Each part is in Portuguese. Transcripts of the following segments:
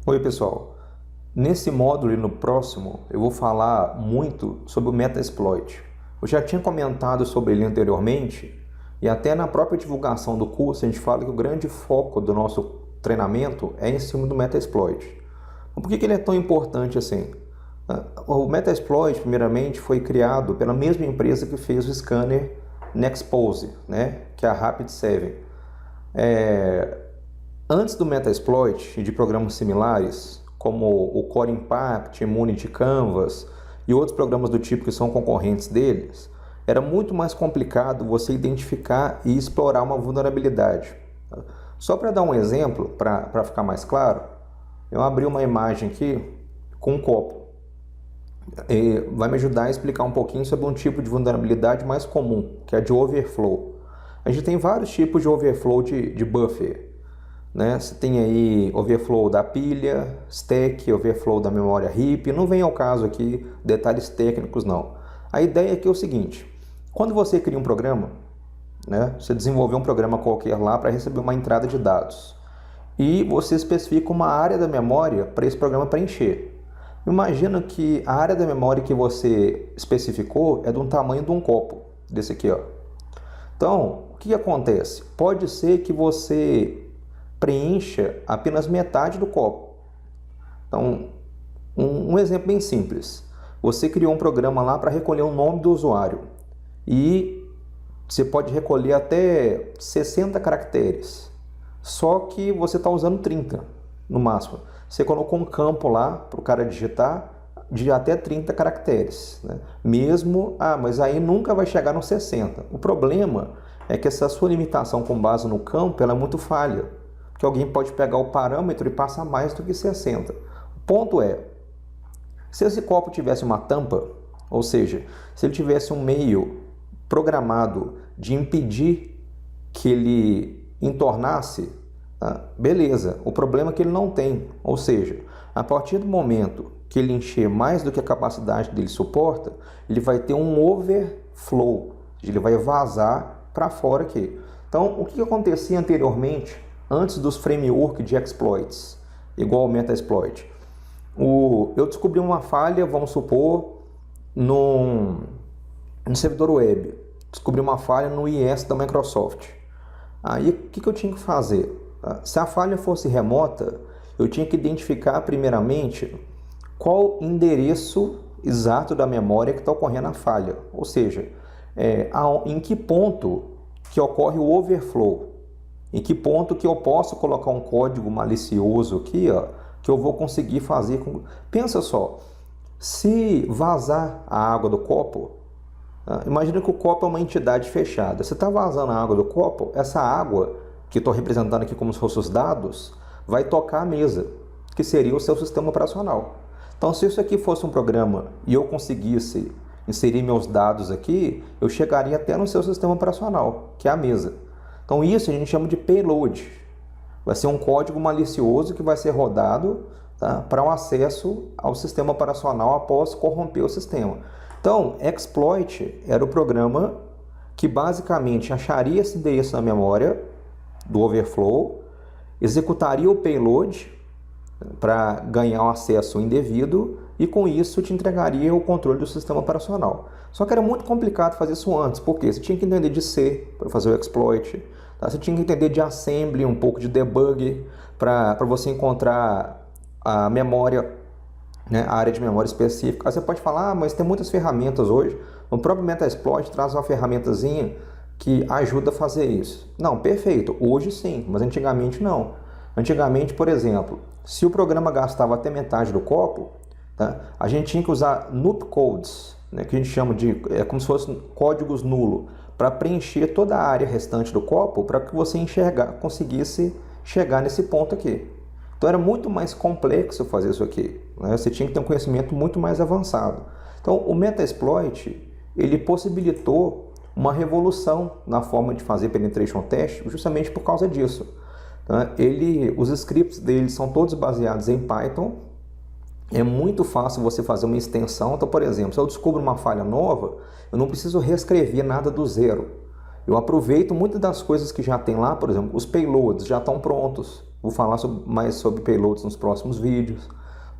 Oi pessoal, nesse módulo e no próximo eu vou falar muito sobre o Metasploit. Eu já tinha comentado sobre ele anteriormente e até na própria divulgação do curso a gente fala que o grande foco do nosso treinamento é em cima do Metasploit. Por que ele é tão importante assim? O Metasploit, primeiramente, foi criado pela mesma empresa que fez o scanner Nexpose, que é a Rapid7. Antes do Metasploit e de programas similares, como o Core Impact, Immunity Canvas e outros programas do tipo que são concorrentes deles, era muito mais complicado você identificar e explorar uma vulnerabilidade. Só para dar um exemplo, para ficar mais claro, eu abri uma imagem aqui com um copo. E vai me ajudar a explicar um pouquinho sobre um tipo de vulnerabilidade mais comum, que é a de overflow. A gente tem vários tipos de overflow de buffer. Você tem aí overflow da pilha, stack, overflow da memória heap. Não vem ao caso aqui detalhes técnicos não. A ideia aqui é o seguinte: quando você cria um programa, você desenvolveu um programa qualquer lá para receber uma entrada de dados e você especifica uma área da memória para esse programa preencher. Imagina que a área da memória que você especificou é do tamanho de um copo, desse aqui, ó. Então, o que acontece? Pode ser que você preencha apenas metade do copo. Então, um exemplo bem simples. Você criou um programa lá para recolher o nome do usuário e você pode recolher até 60 caracteres, só que você está usando 30 no máximo. Você colocou um campo lá para o cara digitar de até 30 caracteres. Mesmo, mas aí nunca vai chegar nos 60. O problema é que essa sua limitação com base no campo ela é muito falha. Que alguém pode pegar o parâmetro e passar mais do que 60. O ponto é, se esse copo tivesse uma tampa, ou seja, se ele tivesse um meio programado de impedir que ele entornasse, beleza. O problema é que ele não tem, ou seja, a partir do momento que ele encher mais do que a capacidade dele suporta, ele vai ter um overflow, ele vai vazar para fora aqui. Então, o que acontecia anteriormente, antes dos frameworks de exploits, igual o Metasploit? Eu descobri uma falha, vamos supor, no servidor web. Descobri uma falha no IS da Microsoft. Aí, o que eu tinha que fazer? Se a falha fosse remota, eu tinha que identificar primeiramente qual endereço exato da memória que está ocorrendo a falha. Ou seja, em que ponto que ocorre o overflow. Em que ponto que eu posso colocar um código malicioso aqui, que eu vou conseguir fazer com... Pensa só, se vazar a água do copo, imagina que o copo é uma entidade fechada. Se está vazando a água do copo, essa água, que estou representando aqui como se fossem os dados, vai tocar a mesa, que seria o seu sistema operacional. Então, se isso aqui fosse um programa e eu conseguisse inserir meus dados aqui, eu chegaria até no seu sistema operacional, que é a mesa. Então isso a gente chama de payload. Vai ser um código malicioso que vai ser rodado para um acesso ao sistema operacional após corromper o sistema. Então, exploit era o programa que basicamente acharia esse endereço na memória do overflow, executaria o payload para ganhar um acesso indevido e com isso te entregaria o controle do sistema operacional. Só que era muito complicado fazer isso antes, porque você tinha que entender de C para fazer o exploit, você tinha que entender de assembly, um pouco de debug para você encontrar a memória, a área de memória específica. Aí você pode falar, mas tem muitas ferramentas hoje. O próprio Metasploit traz uma ferramentazinha que ajuda a fazer isso. Não, perfeito, hoje sim, mas antigamente não. Antigamente, por exemplo, se o programa gastava até metade do copo, a gente tinha que usar NUP codes, que a gente chama de como se fossem códigos nulos, para preencher toda a área restante do copo para que você conseguisse chegar nesse ponto aqui. Então era muito mais complexo fazer isso aqui. Você tinha que ter um conhecimento muito mais avançado. Então o Metasploit ele possibilitou uma revolução na forma de fazer penetration test justamente por causa disso. Os scripts dele são todos baseados em Python. É muito fácil você fazer uma extensão. Então, por exemplo, se eu descubro uma falha nova, eu não preciso reescrever nada do zero. Eu aproveito muitas das coisas que já tem lá, por exemplo, os payloads já estão prontos. Vou falar mais sobre payloads nos próximos vídeos.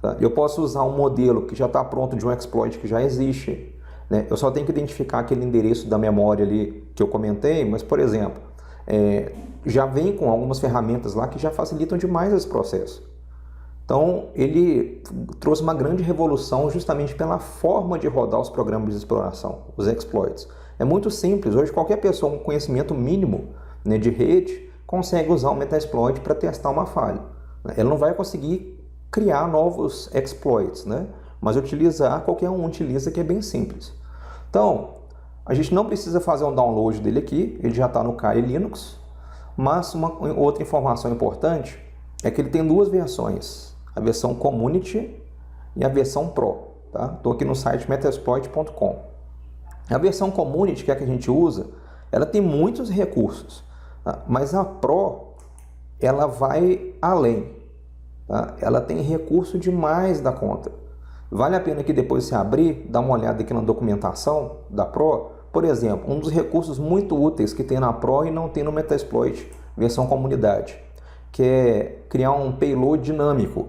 Tá? Eu posso usar um modelo que já está pronto de um exploit que já existe. Né? Eu só tenho que identificar aquele endereço da memória ali que eu comentei, mas, por exemplo, já vem com algumas ferramentas lá que já facilitam demais esse processo. Então, ele trouxe uma grande revolução justamente pela forma de rodar os programas de exploração, os exploits. É muito simples. Hoje, qualquer pessoa com conhecimento mínimo, né, de rede consegue usar o Metasploit para testar uma falha. Ele não vai conseguir criar novos exploits, né, mas utilizar, qualquer um utiliza, que é bem simples. Então, a gente não precisa fazer um download dele aqui, ele já está no Kali Linux, mas uma outra informação importante é que ele tem duas versões, a versão Community e a versão Pro. Estou aqui no site metasploit.com. A versão Community, que é a que a gente usa, ela tem muitos recursos, tá? Mas a Pro, ela vai além. Tá? Ela tem recurso demais da conta. Vale a pena que depois você abrir, dar uma olhada aqui na documentação da Pro. Por exemplo, um dos recursos muito úteis que tem na Pro e não tem no Metasploit, versão comunidade, que é criar um payload dinâmico.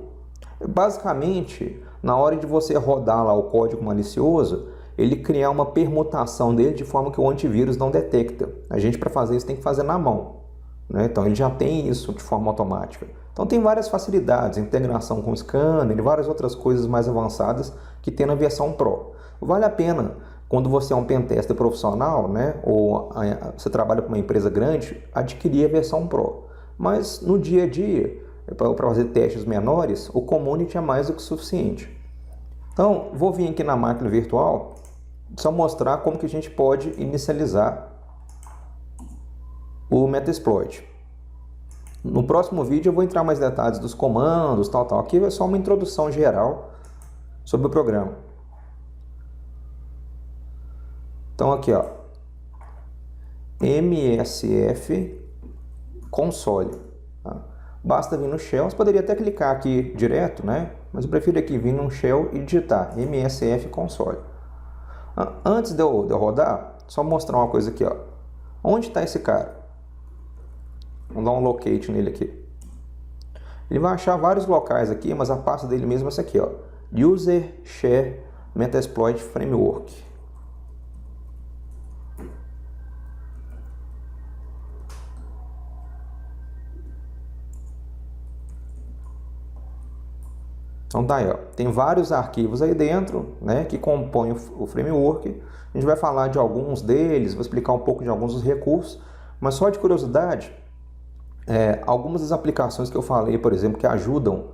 Basicamente, na hora de você rodar lá o código malicioso, ele criar uma permutação dele de forma que o antivírus não detecta. A gente, para fazer isso, tem que fazer na mão, né? Então, ele já tem isso de forma automática. Então, tem várias facilidades, integração com scanner e várias outras coisas mais avançadas que tem na versão Pro. Vale a pena, quando você é um pentester profissional, né, ou você trabalha para uma empresa grande, adquirir a versão Pro. Mas, no dia a dia, para fazer testes menores, o Community é mais do que suficiente. Então, vou vir aqui na máquina virtual, só mostrar como que a gente pode inicializar o Metasploit. No próximo vídeo eu vou entrar mais detalhes dos comandos, tal. Aqui é só uma introdução geral sobre o programa. Então aqui, ó, MSF console. Tá? Basta vir no shell, você poderia até clicar aqui direto, né? Mas eu prefiro aqui vir no shell e digitar MSF console. Antes de eu rodar, só mostrar uma coisa aqui, ó. Onde está esse cara? Vamos dar um locate nele aqui. Ele vai achar vários locais aqui, mas a pasta dele mesmo é essa aqui, ó. User Share Metasploit Framework. Então tá aí, ó. Tem vários arquivos aí dentro, né, que compõem o framework. A gente vai falar de alguns deles, vou explicar um pouco de alguns dos recursos, mas só de curiosidade, algumas das aplicações que eu falei, por exemplo, que ajudam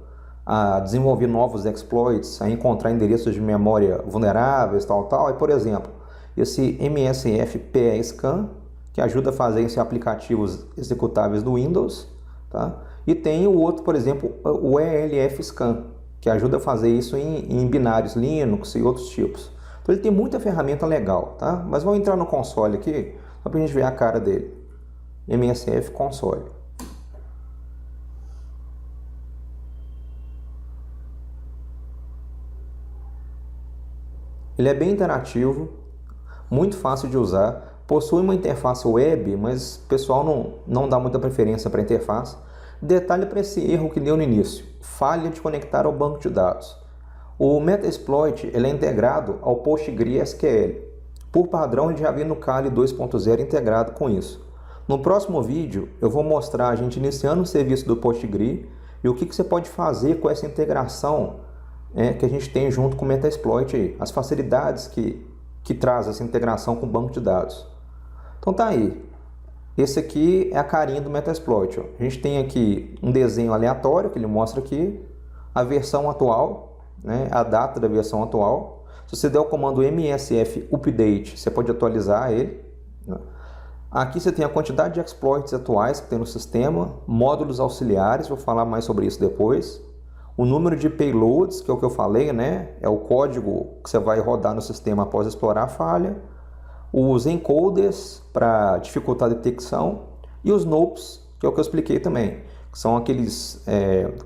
a desenvolver novos exploits, a encontrar endereços de memória vulneráveis, tal, é, por exemplo, esse MSF PE Scan, que ajuda a fazer esses aplicativos executáveis do Windows, tá? E tem o outro, por exemplo, o ELF Scan, que ajuda a fazer isso em binários Linux e outros tipos. Então ele tem muita ferramenta legal, tá? Mas vamos entrar no console aqui, só para a gente ver a cara dele. MSF console. Ele é bem interativo, muito fácil de usar, possui uma interface web, mas o pessoal não dá muita preferência para a interface. Detalhe para esse erro que deu no início, falha de conectar ao banco de dados. O Metasploit ele é integrado ao PostgreSQL. Por padrão, ele já vem no Kali 2.0 integrado com isso. No próximo vídeo, eu vou mostrar a gente iniciando o serviço do Postgre e o que você pode fazer com essa integração que a gente tem junto com o Metasploit aí, as facilidades que traz essa integração com o banco de dados. Então tá aí. Esse aqui é a carinha do Metasploit. Ó. A gente tem aqui um desenho aleatório que ele mostra aqui, a versão atual, né, a data da versão atual. Se você der o comando MSF Update, você pode atualizar ele. Né? Aqui você tem a quantidade de exploits atuais que tem no sistema, módulos auxiliares, vou falar mais sobre isso depois. O número de payloads, que é o que eu falei, né? É o código que você vai rodar no sistema após explorar a falha. Os encoders para dificultar a detecção. E os NOPs, que é o que eu expliquei também. Que são aqueles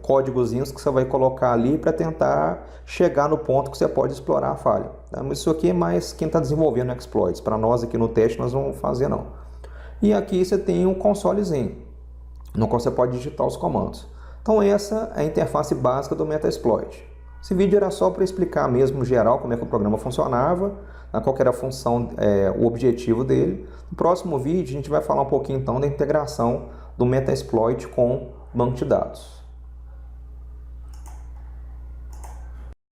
códigozinhos que você vai colocar ali para tentar chegar no ponto que você pode explorar a falha. Tá? Mas isso aqui é mais quem está desenvolvendo exploits. Para nós aqui no teste nós não vamos fazer não. E aqui você tem um consolezinho, no qual você pode digitar os comandos. Então essa é a interface básica do Metasploit. Esse vídeo era só para explicar mesmo geral como é que o programa funcionava, qual que era a função, o objetivo dele. No próximo vídeo a gente vai falar um pouquinho então da integração do Metasploit com o banco de dados.